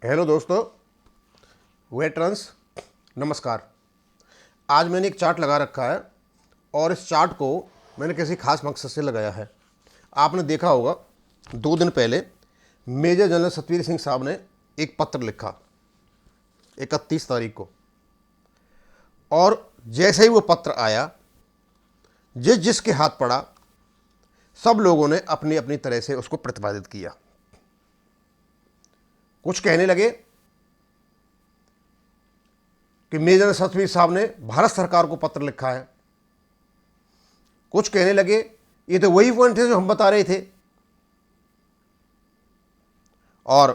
Hello दोस्तों, veterans, नमस्कार। आज मैंने एक चार्ट लगा रखा है और इस चार्ट को मैंने किसी खास मकसद से लगाया है। आपने देखा होगा 2 दिन पहले मेजर जनरल सतवीर सिंह साहब ने एक पत्र लिखा 31 तारीख को, और जैसे ही वो पत्र आया, जिसके हाथ पड़ा, सब लोगों ने अपनी अपनी तरह से उसको प्रतिपादित किया। कुछ कहने लगे कि मेजर सतवीर साहब ने भारत सरकार को पत्र लिखा है। कुछ कहने लगे ये तो वही पॉइंट थे जो हम बता रहे थे। और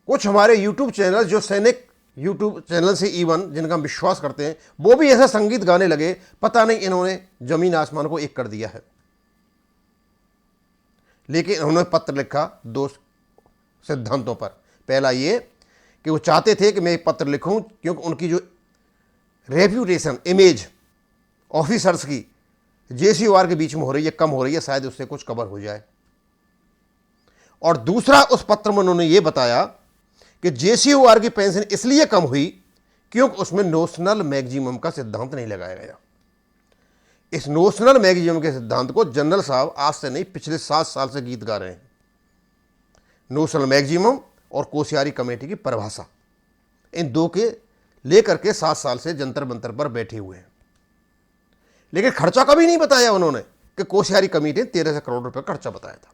कुछ हमारे यूट्यूब चैनल, जो सैनिक यूट्यूब चैनल से इवन जिनका हम विश्वास करते हैं, वो भी ऐसा संगीत गाने लगे, पता नहीं इन्होंने जमीन आसमान को एक कर दिया है। लेकिन उन्होंने पत्र लिखा 2 सिद्धांतों पर। पहला ये कि वो चाहते थे कि मैं एक पत्र लिखूं क्योंकि उनकी जो रेप्यूटेशन, इमेज ऑफिसर्स की जेसीओआर के बीच में हो रही है, कम हो रही है, शायद उससे कुछ कवर हो जाए। और दूसरा, उस पत्र में उन्होंने ये बताया कि जेसीओआर की पेंशन इसलिए कम हुई क्योंकि उसमें नोशनल मैक्सिमम का सिद्धांत नहीं लगाया गया। इस नोशनल मैक्सिमम के सिद्धांत को जनरल साहब आज से नहीं, पिछले 7 साल से गीत गा रहे हैं। नोशनल मैक्सिमम और कोश्यारी कमेटी की परिभाषा, इन दो के लेकर के 7 साल से जंतर मंतर पर बैठे हुए हैं। लेकिन खर्चा कभी नहीं बताया उन्होंने कि कोश्यारी कमेटी ने 13 करोड़ रुपए खर्चा बताया था,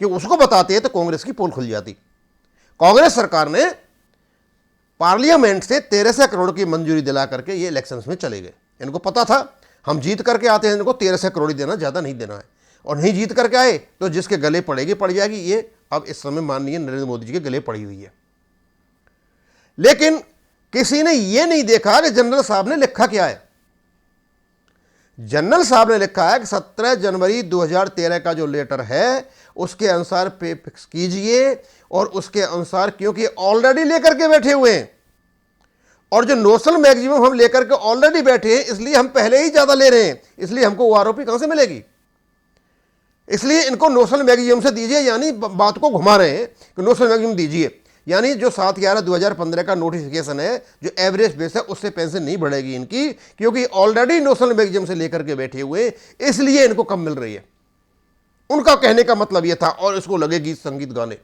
कि उसको बताते तो कांग्रेस की पोल खुल जाती। कांग्रेस सरकार ने पार्लियामेंट से 13 करोड़ की मंजूरी दिला करके ये इलेक्शंस में चले गए। इनको पता था हम जीत करके आते हैं, इनको 13 करोड़ ही देना, ज़्यादा नहीं देना है। और नहीं जीत करके आए तो जिसके गले पड़ेगी पड़ जाएगी। ये अब इस समय माननीय नरेंद्र मोदी जी के गले पड़ी हुई है। लेकिन किसी ने यह नहीं देखा कि जनरल साहब ने लिखा क्या है। जनरल साहब ने लिखा है कि 17 जनवरी 2013 का जो लेटर है उसके अनुसार पे फिक्स कीजिए, और उसके अनुसार, क्योंकि ऑलरेडी लेकर के बैठे हुए हैं, और जो नोशनल मैक्सिमम हम लेकर के ऑलरेडी बैठे हैं, इसलिए हम पहले ही ज्यादा ले रहे हैं, इसलिए हमको ओआरओपी कहां से मिलेगी। इसलिए इनको नोशनल मैक्सिमम से दीजिए, यानी बात को घुमा रहे हैं कि नोशनल मैक्सिमम दीजिए, यानी जो 7/11/2015 का नोटिफिकेशन है, जो एवरेज बेस है, उससे पेंशन नहीं बढ़ेगी इनकी, क्योंकि ऑलरेडी नोशनल मैक्सिमम से लेकर के बैठे हुए, इसलिए इनको कम मिल रही है। उनका कहने का मतलब यह था, और इसको लगे गीत संगीत गाने।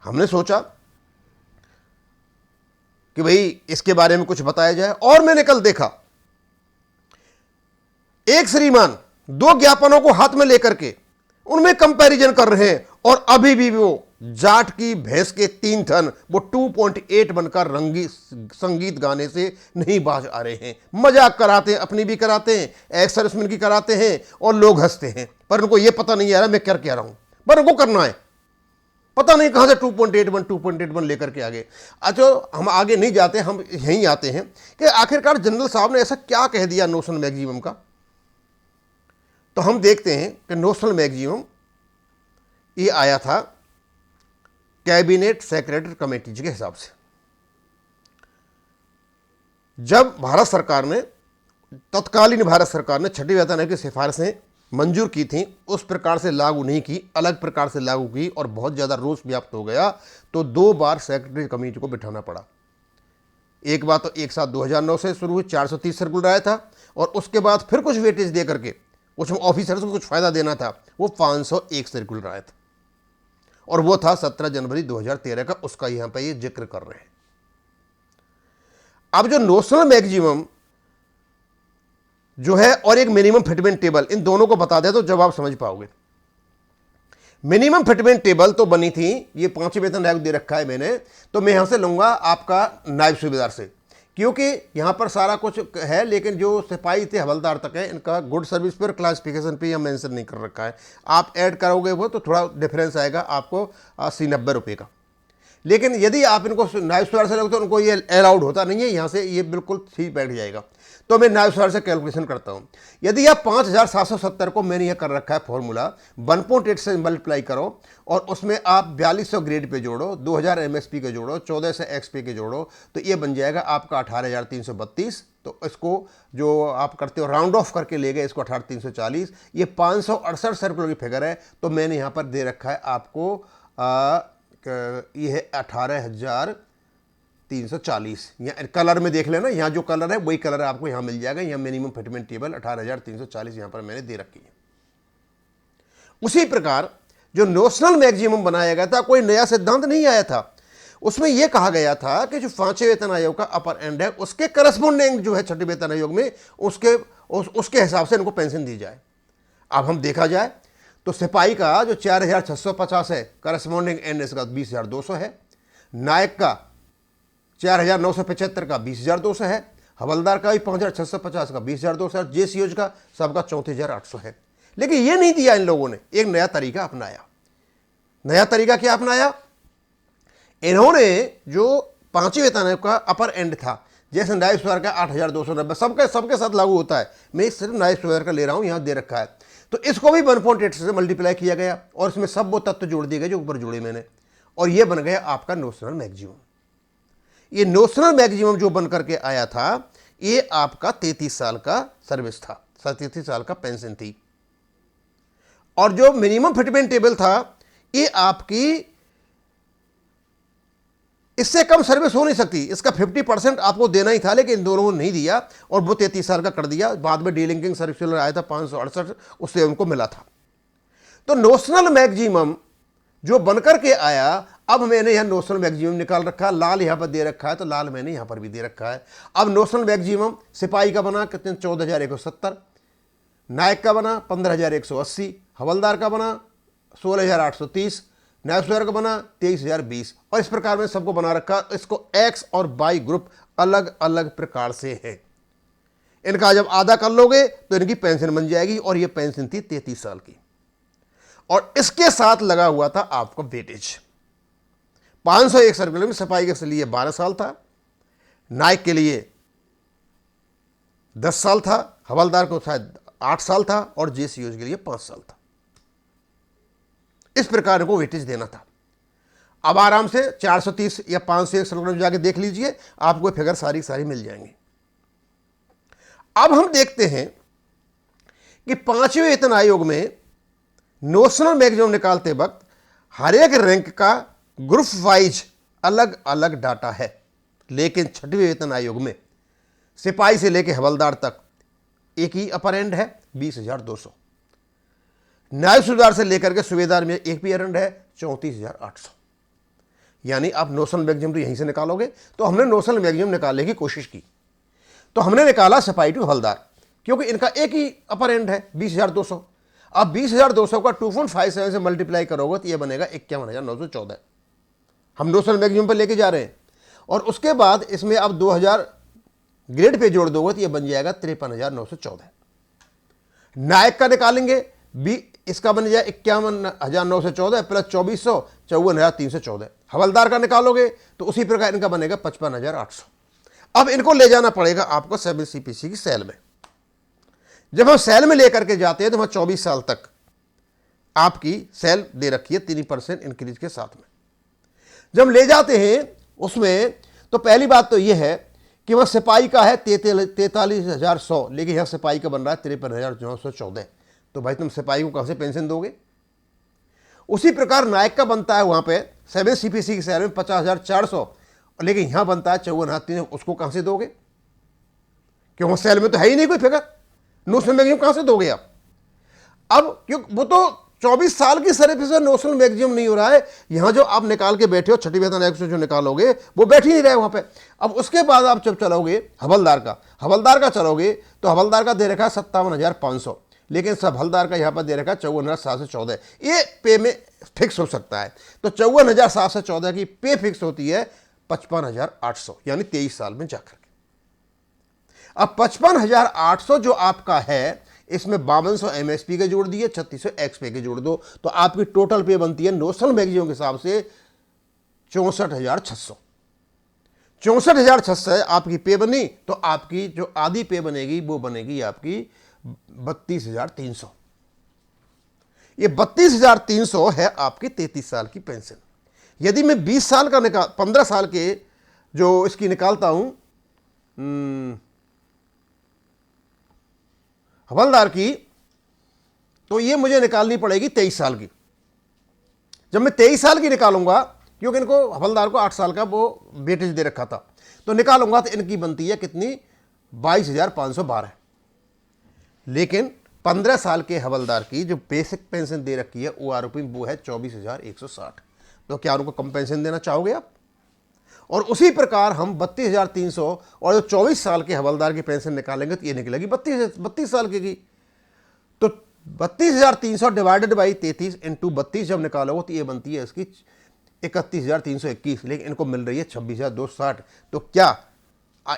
हमने सोचा कि भाई इसके बारे में कुछ बताया जाए, और मैंने कल देखा एक श्रीमान 2 ज्ञापनों को हाथ में लेकर के उनमें कंपैरिजन कर रहे हैं, और अभी भी वो जाट की भैंस के 3 थन वो 2.8 बनकर रंगी संगीत गाने से नहीं बाज आ रहे हैं। मजाक कराते हैं, अपनी भी कराते हैं, एक्स सर्विसमैन की कराते हैं, और लोग हंसते हैं, पर उनको ये पता नहीं आ रहा मैं क्या कह रहा हूं, पर उनको करना है। पता नहीं कहां से 2.81 लेकर के आगे। अच्छा, हम आगे नहीं जाते, हम यहीं आते हैं कि आखिरकार जनरल साहब ने ऐसा क्या कह दिया नोशनल मैक्सिमम का। तो हम देखते हैं कि नोशनल मैक्सिमम ये आया था कैबिनेट सेक्रेटरी कमेटी के हिसाब से। जब भारत सरकार ने, तत्कालीन भारत सरकार ने 6वीं वेतन आयोग की सिफारिशें मंजूर की थी, उस प्रकार से लागू नहीं की, अलग प्रकार से लागू की, और बहुत ज़्यादा रोष व्याप्त हो गया, तो 2 बार सेक्रेटरी कमेटी को बिठाना पड़ा। एक बार तो एक साथ 2009 से शुरू हुई, 430 सर्कुलर आया था, और उसके बाद फिर कुछ वेटेज दे करके कुछ ऑफिसर्स को कुछ फायदा देना था, वो 501 सर्कुलर आया था, और वो था 17 जनवरी 2013 का। उसका यहां पर ये जिक्र कर रहे हैं। अब जो नोशनल मैक्सिमम जो है और एक मिनिमम फिटमेंट टेबल, इन दोनों को बता दे तो जब आप समझ पाओगे। मिनिमम फिटमेंट टेबल तो बनी थी, ये 5वें वेतन आयोग दे रखा है मैंने, तो मैं यहां से लूंगा आपका नायब सूबेदार से, क्योंकि यहां पर सारा कुछ है, लेकिन जो सिपाही थे हवलदार तक है, इनका गुड सर्विस पर, क्लासिफिकेशन पे यहां मेंशन नहीं कर रखा है। आप ऐड करोगे वो तो थोड़ा डिफरेंस आएगा आपको 80-90 रुपये का। लेकिन यदि आप इनको नायब सूबेदार से लोगे तो उनको ये अलाउड होता नहीं है, यहाँ से ये बिल्कुल ठीक बैठ जाएगा। तो मैं नायब सूबेदार से कैलकुलेशन करता हूँ। यदि आप 5770 को, मैंने यह कर रखा है फॉर्मूला, 1.8 से मल्टीप्लाई करो, और उसमें आप 4200 ग्रेड पे जोड़ो, 2000 एमएसपी के जोड़ो, 1400 एक्सपी के जोड़ो, तो ये बन जाएगा आपका 18,332। तो इसको जो आप करते हो राउंड ऑफ करके ले गए इसको 18,340, ये 568 सर्कुलर की फिगर है। तो मैंने यहाँ पर दे रखा है आपको ये है 18,340। यहाँ कलर में देख लेना, यहाँ जो कलर है वही कलर आपको यहाँ मिल जाएगा। यहाँ मिनिमम फिटमेंट टेबल 18,340 यहाँ पर मैंने दे रखी है। उसी प्रकार जो नोशनल मैक्सिमम बनाया गया था, कोई नया सिद्धांत नहीं आया था। उसमें यह कहा गया था कि जो 5वें वेतन आयोग का अपर एंड है उसके करस्पॉन्डिंग जो है 6ठे वेतन आयोग में उसके हिसाब से इनको पेंशन दी जाए। अब हम देखा जाए तो सिपाही का जो 4,650 है करस्पॉन्डिंग एंड इसका 20,200 है, नायक का 4,975 का 20,200 है, हवलदार का भी 5,650 का 20,200 है, जेसीओज का सबका 34,800 है। लेकिन ये नहीं दिया इन लोगों ने, एक नया तरीका अपनाया। नया तरीका क्या अपनाया? इन्होंने जो 5वें वेतन आयोग का अपर एंड था, जैसे नायब सुबेदार का 8,290 सबके साथ लागू होता है, मैं सिर्फ नायब सुबेदार का ले रहा हूं, यहां दे रखा है, तो इसको भी 1.8 से मल्टीप्लाई किया गया और इसमें सब वो तत्व जोड़ दिए गए जो ऊपर जोड़े मैंने, और ये बन गया आपका नोशनल मैक्सिमम। ये नोशनल मैक्सिमम जो बन करके आया था, ये आपका 33 साल का सर्विस था, 33 साल का पेंशन थी। और जो मिनिमम फिटमेंट टेबल था, ये आपकी इससे कम सर्विस हो नहीं सकती, इसका 50% आपको देना ही था, लेकिन इन दोनों ने नहीं दिया और वो 33 साल का कर दिया। बाद में डीलिंकिंग सर्विस आया था 568, उससे उनको मिला था। तो नोशनल मैक्सिमम जो बनकर के आया, अब मैंने यहां नोशनल मैक्सिमम निकाल रखा है, लाल यहां पर दे रखा है, तो लाल मैंने यहां पर भी दे रखा है। अब नोशनल मैक्सिमम सिपाही का बना कितने? 14,170, नायक का बना 15,180, हवलदार का बना 16,830, नायब सुबेदार का बना 23,020, और इस प्रकार में सबको बना रखा। इसको एक्स और वाई ग्रुप अलग अलग प्रकार से है। इनका जब आधा कर लोगे तो इनकी पेंशन बन जाएगी, और ये पेंशन थी 33 साल की। और इसके साथ लगा हुआ था आपको वेटेज। 501 सर्कुलर में सिपाही के लिए 12 साल था, नायक के लिए 10 साल था, हवलदार को शायद 8 साल था, और जेसीओज के लिए 5 साल था। इस प्रकार को वेटेज देना था। अब आराम से 430 या 501 सर्कुलर में जाके देख लीजिए, आपको फिगर सारी मिल जाएंगी। अब हम देखते हैं कि 5वें वेतन आयोग में नोशनल मैक्सिमम निकालते वक्त हर एक रैंक का ग्रुप वाइज अलग अलग डाटा है, लेकिन 6वें वेतन आयोग में सिपाही से लेकर हवलदार तक एक ही अपर एंड है 20,200, नायब सुबेदार से लेकर के सुबेदार में एक भी एरंड है 34,800। यानी आप नोशनल मैक्सिमम तो यहीं से निकालोगे। तो हमने नोशनल मैक्सिमम निकालने की कोशिश की, तो हमने निकाला सिपाही टू हवलदार, क्योंकि इनका एक ही अपर एंड है 20,200। अब 20,200 का 2.57 से मल्टीप्लाई करोगे तो ये बनेगा 51,914। हम नोशनल मैक्सिमम पर लेके जा रहे हैं, और उसके बाद इसमें अब 2,000 ग्रेड पे जोड़ दोगे तो ये बन जाएगा 53,914। नायक का निकालेंगे, इसका बन जाए 51,914 प्लस 2,400 54,314। हवलदार का निकालोगे तो उसी प्रकार इनका बनेगा 55,800। अब इनको ले जाना पड़ेगा आपको 7 CPC की सेल में। जब हम सेल में लेकर के जाते हैं तो वहां 24 साल तक आपकी सेल दे रखी है 3% इंक्रीज के साथ में। जब ले जाते हैं उसमें, तो पहली बात तो यह है कि वह सिपाही का है 43,100, लेकिन यहां सिपाही का बन रहा है 53,914। तो भाई तुम सिपाही को कहां से पेंशन दोगे? उसी प्रकार नायक का बनता है वहां पे 7 CPC की सैलरी में 50,400, लेकिन यहां बनता है 54,300, उसको कहां से दोगे? क्यों सेल में तो है ही नहीं कोई फिगर, नोशनल मैक्सिमम कहां से दोगे आप? अब क्यों वो तो 24 साल की सर्विस से नोशनल मैक्सिमम नहीं हो रहा है। यहां जो आप निकाल के बैठे हो 6ठी वेतन आयोग से जो निकालोगे वो बैठ ही नहीं रहे वहां पे। अब उसके बाद आप जब चलोगे हवलदार का चलोगे तो हवलदार का दे रखा है 57,500, लेकिन सब हवलदार का यहां पर दे रखा है 54,714। ये पे में फिक्स हो सकता है, तो 54,714 की पे फिक्स होती है 55,800, यानी 23 साल में जाकर के। अब 55,800 जो आपका है, इसमें 5200 MSP के जोड़ दिए, 3600 एक्सपे के जोड़ दो, तो आपकी टोटल पे बनती है नोशनल मैक्सिमम के हिसाब से 64,600। 64,600 आपकी पे बनी, तो आपकी जो आधी पे बनेगी वो बनेगी आपकी 32,300। ये 32,300 है आपकी 33 साल की पेंशन। यदि मैं 20 साल का 15 साल के जो इसकी निकालता हूं हवलदार की, तो ये मुझे निकालनी पड़ेगी 23 साल की। जब मैं 23 साल की निकालूंगा, क्योंकि इनको हवलदार को 8 साल का वो वेटेज दे रखा था, तो निकालूंगा तो इनकी बनती है कितनी, 22,512। लेकिन 15 साल के हवलदार की जो बेसिक पेंशन दे रखी है OROP वो है 24,160। तो क्या उनको कम पेंशन देना चाहोगे आप? और उसी प्रकार हम 32,300 और जो 24 साल के हवलदार की पेंशन निकालेंगे तो ये निकलेगी 32 साल की। तो 32,300 डिवाइडेड बाई 33 इंटू 32 जब निकालोगे तो ये बनती है इसकी 31,321। लेकिन इनको मिल रही है 26,260। तो क्या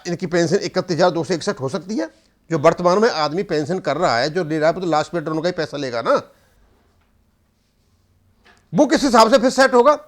इनकी पेंशन 31,261 हो सकती है? जो वर्तमान में आदमी पेंशन कर रहा है, जो ले रहा है, तो लास्ट पेट्रोल का ही पैसा लेगा ना, वो किस हिसाब से फिर सेट होगा?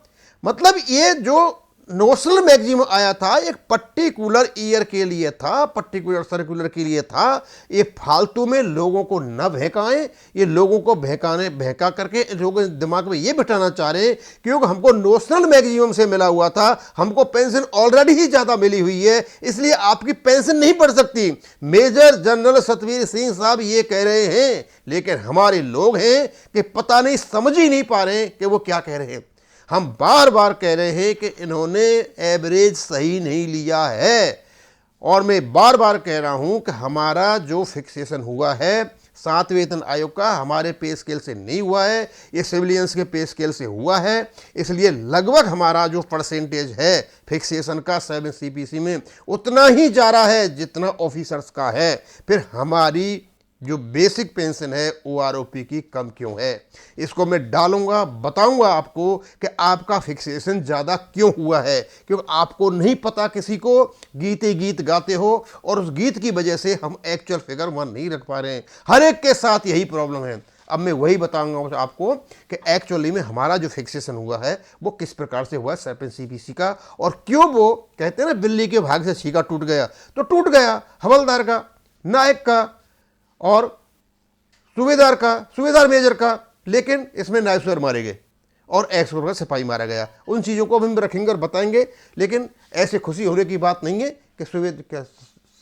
मतलब ये जो नोशनल मैक्सिमम आया था एक पर्टिकुलर ईयर के लिए था, पर्टिकुलर सर्कुलर के लिए था। ये फालतू में लोगों को न बहकाएं, ये लोगों को बहका करके लोगों के दिमाग में ये बिठाना चाह रहे हैं क्योंकि हमको नोशनल मैक्सिमम से मिला हुआ था, हमको पेंशन ऑलरेडी ही ज़्यादा मिली हुई है, इसलिए आपकी पेंशन नहीं बढ़ सकती। मेजर जनरल सतवीर सिंह साहब ये कह रहे हैं, लेकिन हमारे लोग हैं कि पता नहीं, समझ ही नहीं पा रहे हैं कि वो क्या कह रहे हैं। हम बार बार कह रहे हैं कि इन्होंने एवरेज सही नहीं लिया है, और मैं बार बार कह रहा हूं कि हमारा जो फिक्सेशन हुआ है 7 वेतन आयोग का, हमारे पे स्केल से नहीं हुआ है, ये सिविलियंस के पे स्केल से हुआ है। इसलिए लगभग हमारा जो परसेंटेज है फिक्सेशन का 7 CPC में उतना ही जा रहा है जितना ऑफिसर्स का है। फिर हमारी जो बेसिक पेंशन है OROP की कम क्यों है, इसको मैं डालूंगा, बताऊंगा आपको कि आपका फिक्सेशन ज़्यादा क्यों हुआ है। क्योंकि आपको नहीं पता, किसी को गीत गाते हो और उस गीत की वजह से हम एक्चुअल फिगर वहाँ नहीं रख पा रहे हैं। हर एक के साथ यही प्रॉब्लम है। अब मैं वही बताऊंगा आपको कि एक्चुअली में हमारा जो फिक्सेशन हुआ है वो किस प्रकार से हुआ है 7 CPC का, और क्यों वो कहते हैं ना बिल्ली के भाग से छीका टूट गया, तो टूट गया हवलदार का, नायक का और सूबेदार मेजर का, लेकिन इसमें नायब सर मारे गए और एक्स-ऑफिसर का सिपाही मारा गया। उन चीज़ों को हम रखेंगे और बताएंगे, लेकिन ऐसे खुशी होने की बात नहीं है कि सूबेदार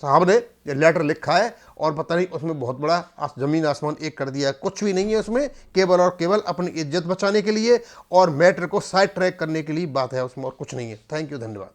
साहब ने ये लेटर लिखा है और पता नहीं उसमें बहुत बड़ा ज़मीन आसमान एक कर दिया है। कुछ भी नहीं है उसमें, केवल और केवल अपनी इज्जत बचाने के लिए और मैटर को साइड ट्रैक करने के लिए बात है उसमें, और कुछ नहीं है। थैंक यू, धन्यवाद।